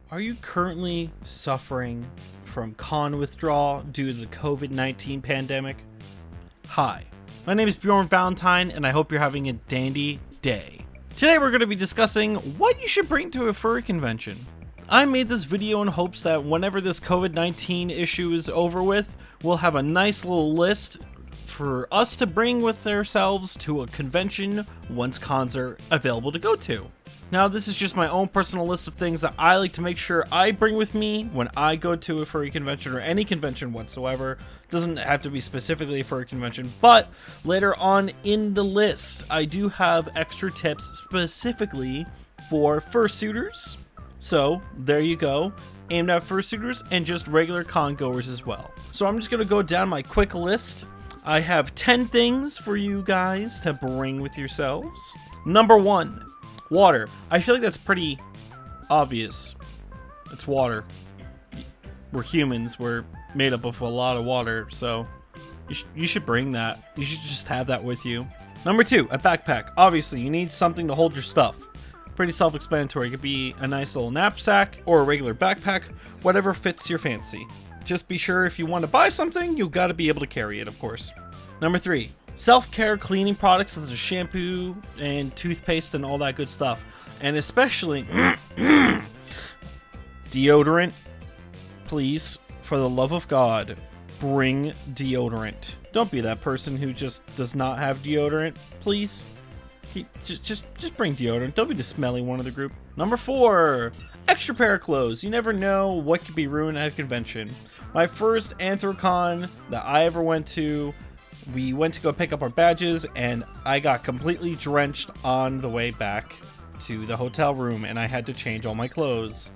Are you currently suffering from con withdrawal due to the COVID-19 pandemic? Hi, my name is Bjorn Valentine, and I hope you're having a dandy day. Today we're going to be discussing what you should bring to a furry convention. I made this video in hopes that whenever this COVID-19 issue is over with, we'll have a nice little list for us to bring with ourselves to a convention once cons are available to go to. Now, this is just my own personal list of things that I like to make sure I bring with me when I go to a furry convention or any convention whatsoever. It doesn't have to be specifically a furry convention, but later on in the list, I do have extra tips specifically for fursuiters. So there you go, aimed at fursuiters and just regular con goers as well. So I'm just going to go down my quick list. I have 10 things for you guys to bring with yourselves. Number 1. Water. I feel like that's pretty obvious. It's water. We're humans. We're made up of a lot of water, so you should bring that. You should just have that with you. Number 2, a backpack. Obviously, you need something to hold your stuff. Pretty self-explanatory. It could be a nice little knapsack or a regular backpack, whatever fits your fancy. Just be sure if you want to buy something, you got to be able to carry it, of course. Number 3. Self-care cleaning products such as shampoo and toothpaste and all that good stuff. And especially deodorant. Please, for the love of God, bring deodorant. Don't be that person who just does not have deodorant, please. Just bring deodorant. Don't be the smelly one of the group. Number 4, extra pair of clothes. You never know what could be ruined at a convention. My first Anthrocon that I ever went to, we went to go pick up our badges, and I got completely drenched on the way back to the hotel room, and I had to change all my clothes.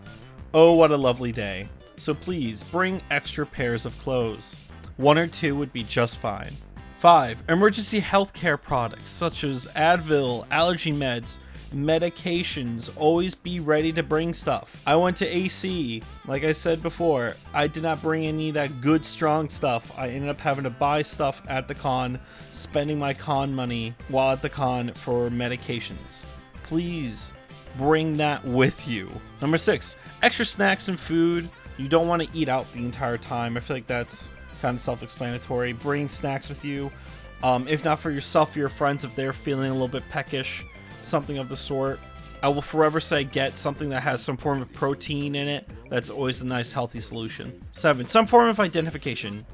Oh, what a lovely day. So please, bring extra pairs of clothes. 1 or 2 would be just fine. 5. Emergency healthcare products, such as Advil, allergy meds, medications. Always be ready to bring stuff. I went to AC. Like I said before, I did not bring any of that good strong stuff. I ended up having to buy stuff at the con, spending my con money while at the con for medications. Please bring that with you. Number 6, extra snacks and food. You don't want to eat out the entire time. I feel like that's kind of self-explanatory. Bring snacks with you. If not for yourself, for your friends, if they're feeling a little bit peckish, something of the sort. I will forever say get something that has some form of protein in it. That's always a nice healthy solution. 7, some form of identification.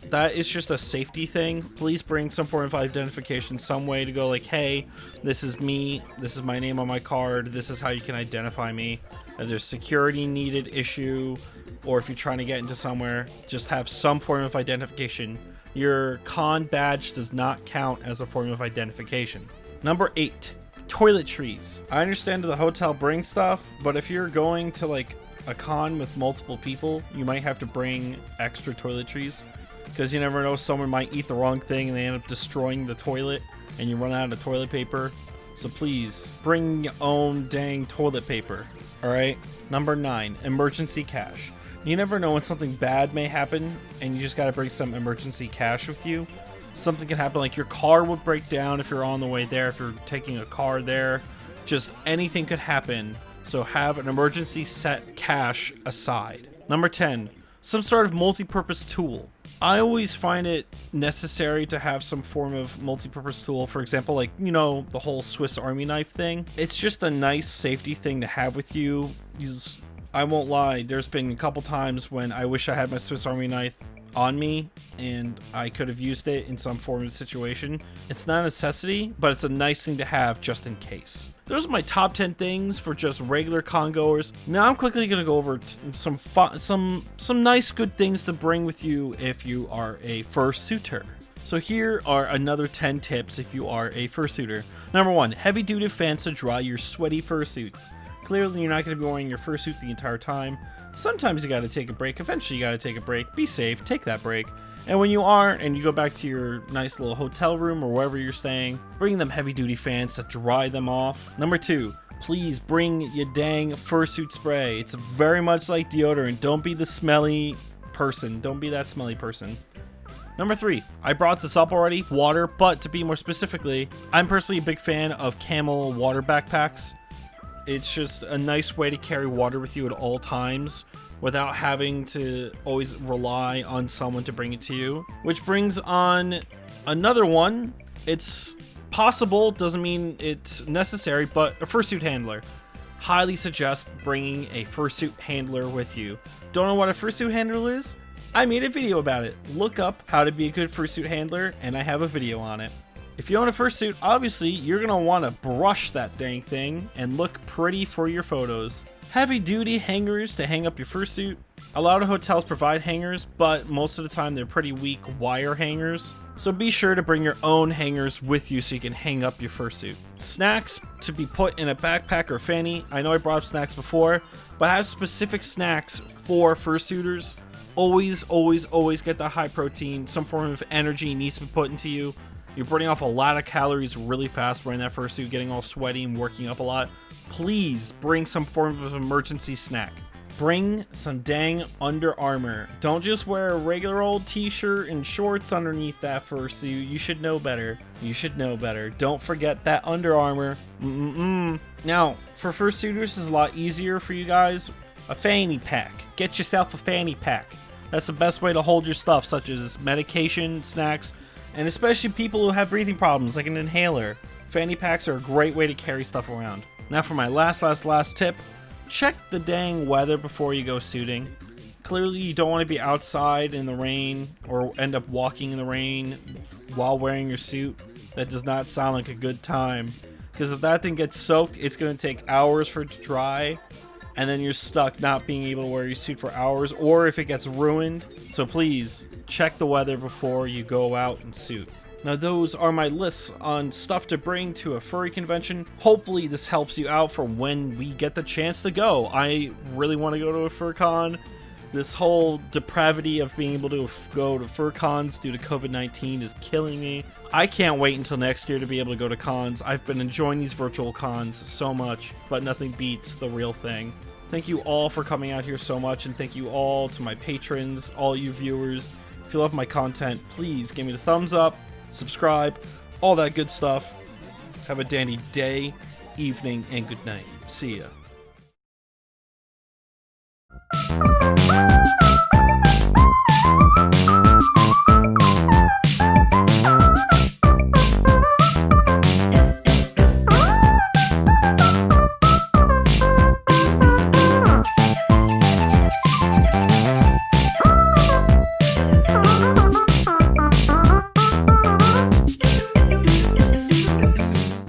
That is just a safety thing. Please bring some form of identification, some way to go like, hey, this is me, this is my name on my card, this is how you can identify me. If there's security needed issue, or if you're trying to get into somewhere, just have some form of identification. Your con badge does not count as a form of identification. Number 8, toiletries. I understand the hotel brings stuff, but if you're going to like a con with multiple people, you might have to bring extra toiletries, because you never know, someone might eat the wrong thing and they end up destroying the toilet and you run out of toilet paper. So please bring your own dang toilet paper. All right. Number 9, emergency cash. You never know when something bad may happen, and you just got to bring some emergency cash with you. Something can happen, like your car would break down if you're on the way there, if you're taking a car there. Just anything could happen, so have an emergency set cash aside. Number 10, some sort of multi-purpose tool. I always find it necessary to have some form of multi-purpose tool. For example, like, you know, the whole Swiss Army knife thing. It's just a nice safety thing to have with you. I won't lie, there's been a couple times when I wish I had my Swiss Army knife on me and I could have used it in some form of situation. It's not a necessity, but it's a nice thing to have just in case. Those are my top 10 things for just regular con goers. Now I'm quickly going to go over some nice good things to bring with you if you are a fursuiter. So here are another 10 tips if you are a fursuiter. Number 1, heavy duty fans to dry your sweaty fursuits. Clearly you're not going to be wearing your fursuit the entire time. Sometimes you got to take a break. Eventually you got to take a break. Be safe. Take that break. And when you are, and you go back to your nice little hotel room or wherever you're staying, bring them heavy-duty fans to dry them off. Number 2, please bring your dang fursuit spray. It's very much like deodorant. Don't be the smelly person. Don't be that smelly person. Number 3, I brought this up already, water, but to be more specifically, I'm personally a big fan of camel water backpacks. It's just a nice way to carry water with you at all times without having to always rely on someone to bring it to you. Which brings on another one. It's possible, doesn't mean it's necessary, but a fursuit handler. Highly suggest bringing a fursuit handler with you. Don't know what a fursuit handler is? I made a video about it. Look up how to be a good fursuit handler, and I have a video on it. If you own a fursuit, obviously you're gonna want to brush that dang thing and look pretty for your photos. Heavy duty hangers to hang up your fursuit. A lot of hotels provide hangers, but most of the time they're pretty weak wire hangers. So be sure to bring your own hangers with you so you can hang up your fursuit. Snacks to be put in a backpack or fanny. I know I brought up snacks before, but have specific snacks for fursuiters. Always, always, always get that high protein. Some form of energy needs to be put into you. You're burning off a lot of calories really fast wearing that fursuit, getting all sweaty and working up a lot. Please bring some form of emergency snack. Bring some dang Under Armour. Don't just wear a regular old t-shirt and shorts underneath that fursuit. You should know better. You should know better. Don't forget that Under Armour. Now, for fursuiters, it's a lot easier for you guys. A Fanny Pack. Get yourself a Fanny Pack. That's the best way to hold your stuff, such as medication, snacks, and especially people who have breathing problems, like an inhaler. Fanny packs are a great way to carry stuff around. Now for my last tip. Check the dang weather before you go suiting. Clearly you don't want to be outside in the rain or end up walking in the rain while wearing your suit. That does not sound like a good time. Because if that thing gets soaked, it's going to take hours for it to dry. And then you're stuck not being able to wear your suit for hours, or if it gets ruined. So please, check the weather before you go out and suit. Now those are my lists on stuff to bring to a furry convention. Hopefully this helps you out for when we get the chance to go. I really want to go to a fur con. This whole depravity of being able to go to fur cons due to COVID-19 is killing me. I can't wait until next year to be able to go to cons. I've been enjoying these virtual cons so much, but nothing beats the real thing. Thank you all for coming out here so much, and thank you all to my patrons, all you viewers. If you love my content, please give me the thumbs up, subscribe, all that good stuff. Have a dandy day, evening, and good night. See ya.